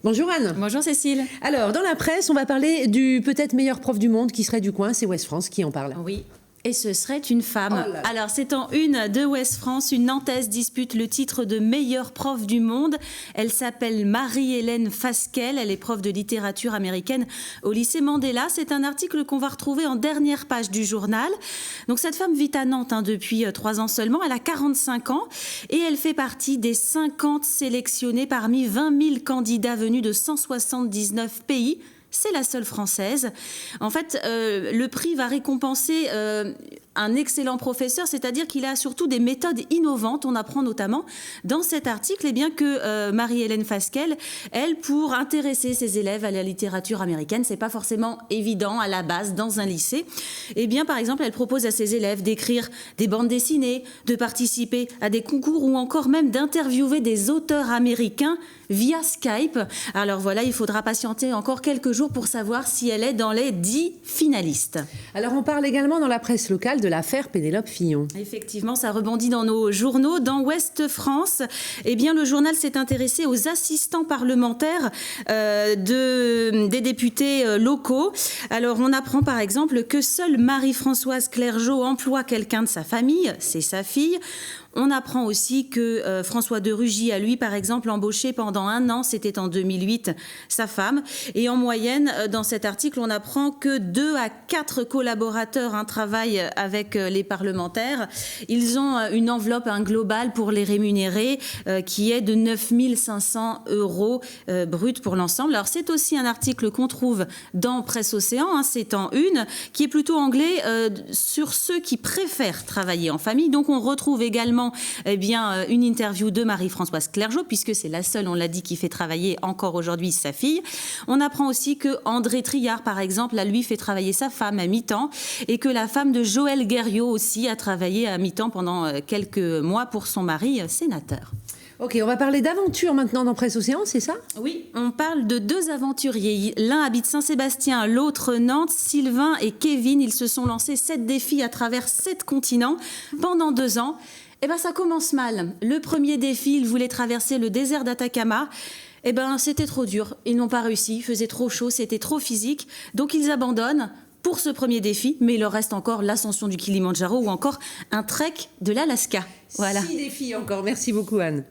Bonjour Anne. Bonjour Cécile. Alors, dans la presse, on va parler du peut-être meilleur prof du monde qui serait du coin, c'est Ouest France qui en parle. Oui. Et ce serait une femme. Oh là là. Alors, c'est en une de Ouest France, une Nantaise dispute le titre de meilleure prof du monde. Elle s'appelle Marie-Hélène Fasquelle. Elle est prof de littérature américaine au lycée Mandela. C'est un article qu'on va retrouver en dernière page du journal. Donc, cette femme vit à Nantes depuis 3 ans seulement. Elle a 45 ans et elle fait partie des 50 sélectionnés parmi 20 000 candidats venus de 179 pays. C'est la seule française. En fait, le prix va récompenser un excellent professeur, c'est-à-dire qu'il a surtout des méthodes innovantes. On apprend notamment dans cet article que Marie-Hélène Fasquelle, elle, pour intéresser ses élèves à la littérature américaine, c'est pas forcément évident à la base dans un lycée. Par exemple, elle propose à ses élèves d'écrire des bandes dessinées, de participer à des concours ou encore même d'interviewer des auteurs américains via Skype. Alors voilà, il faudra patienter encore quelques jours pour savoir si elle est dans les 10 finalistes. Alors, on parle également dans la presse locale de l'affaire Pénélope Fillon. Effectivement, ça rebondit dans nos journaux. Dans Ouest France, le journal s'est intéressé aux assistants parlementaires des députés locaux. Alors, on apprend par exemple que seule Marie-Françoise Clergeau emploie quelqu'un de sa famille, c'est sa fille. On apprend aussi que François de Rugy a, lui, par exemple, embauché pendant 1 an, c'était en 2008, sa femme. Et en moyenne, dans cet article, on apprend que 2 à 4 collaborateurs travaillent avec les parlementaires. Ils ont une enveloppe globale pour les rémunérer qui est de 9 500 € bruts pour l'ensemble. Alors, c'est aussi un article qu'on trouve dans Presse Océan, c'est en une, qui est plutôt anglais sur ceux qui préfèrent travailler en famille. Donc, on retrouve également une interview de Marie-Françoise Clergeau, puisque c'est la seule, on l'a dit, qui fait travailler encore aujourd'hui sa fille. On apprend aussi que André Triard, par exemple, lui fait travailler sa femme à mi-temps, et que la femme de Joël Guerriot aussi a travaillé à mi-temps pendant quelques mois pour son mari sénateur. Ok, on va parler d'aventure maintenant dans Presse Océan, c'est ça? Oui, on parle de 2 aventuriers. L'un habite Saint-Sébastien, l'autre Nantes. Sylvain et Kevin, ils se sont lancés 7 défis à travers 7 continents pendant 2 ans. Ça commence mal. Le premier défi, ils voulaient traverser le désert d'Atacama. C'était trop dur. Ils n'ont pas réussi. Il faisait trop chaud, c'était trop physique. Donc, ils abandonnent pour ce premier défi. Mais il leur reste encore l'ascension du Kilimandjaro ou encore un trek de l'Alaska. Voilà. 6 défis encore. Merci beaucoup, Anne.